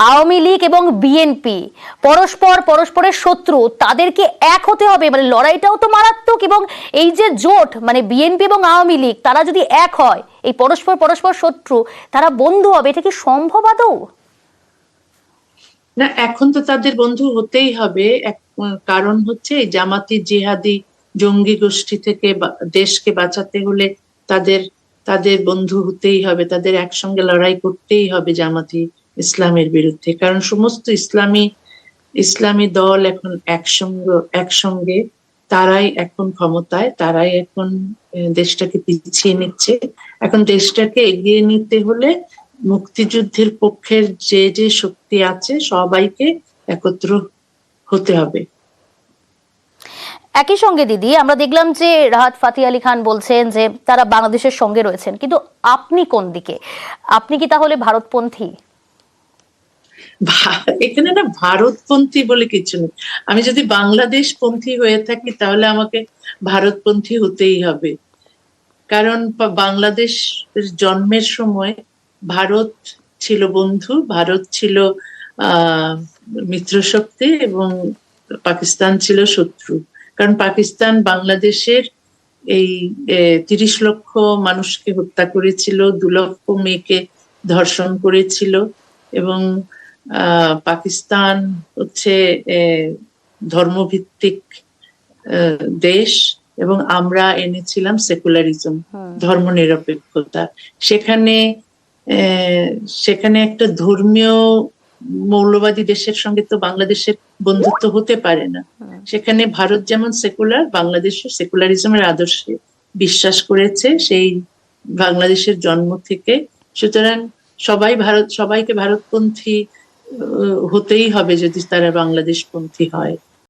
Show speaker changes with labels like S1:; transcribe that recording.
S1: আওয়ামী লীগ এবং বিএনপি পরস্পরের শত্রু, তাদেরকে এক হতে হবে, মানে লড়াইটাও তো মারাত্মক। এবং এই যে জোট, মানে বিএনপি এবং আওয়ামী লীগ, তারা যদি এক হয়, এই পরস্পর শত্রু, তারা বন্ধু হবে, এটা কি সম্ভব আদৌ?
S2: না, এখন তো তাদের বন্ধু হতেই হবে। কারণ হচ্ছে এই জামাতি জিহাদি জঙ্গি গোষ্ঠী থেকে দেশকে বাঁচাতে হলে তাদের তাদের বন্ধু হতেই হবে, তাদের একসঙ্গে লড়াই করতেই হবে জামাতি ইসলামের বিরুদ্ধে। কারণ সমস্ত ইসলামী দল এখন একসঙ্গে তারাই এখন ক্ষমতায়, তারাই এখন দেশটাকে পিছিয়ে নিচ্ছে। এখন দেশটাকে এগিয়ে নিতে হলে মুক্তিযুদ্ধের পক্ষের যে যে শক্তি আছে সবাইকে একত্র হতে হবে।
S1: একই সঙ্গে দিদি, আমরা দেখলাম যে রাহাত ফাতি আলী খান বলছেন যে তারা বাংলাদেশের সঙ্গে রয়েছেন, কিন্তু আপনি কোন দিকে? আপনি কি তাহলে ভারতপন্থী?
S2: এখানে না ভারতপন্থী বলে কিছু নেই। আমি যদি বাংলাদেশ পন্থী হয়ে থাকি তাহলে আমাকে ভারতপন্থী হতেই হবে। কারণ বাংলাদেশ জন্মের সময় ভারত ছিল বন্ধু, ভারত ছিল মিত্রশক্তি এবং পাকিস্তান ছিল শত্রু। কারণ পাকিস্তান বাংলাদেশের এই 30 লক্ষ মানুষকে হত্যা করেছিল, 2 লক্ষ মেয়েকে ধর্ষণ করেছিল। এবং পাকিস্তান হচ্ছে ধর্মভিত্তিক দেশ, এবং আমরা এনেছিলাম সেকুলারিজম, ধর্মনিরপেক্ষতা। সেখানে সেখানে একটা ধর্মীয় মৌলবাদী দেশের সঙ্গে তো বাংলাদেশের বন্ধুত্ব হতে পারে না। সেখানে ভারত যেমন সেকুলার, বাংলাদেশও সেকুলারিজমের আদর্শে বিশ্বাস করেছে সেই বাংলাদেশের জন্ম থেকে। সুতরাং সবাইকে ভারতপন্থী হতেই হবে যদি তারা বাংলাদেশপন্থী হয়।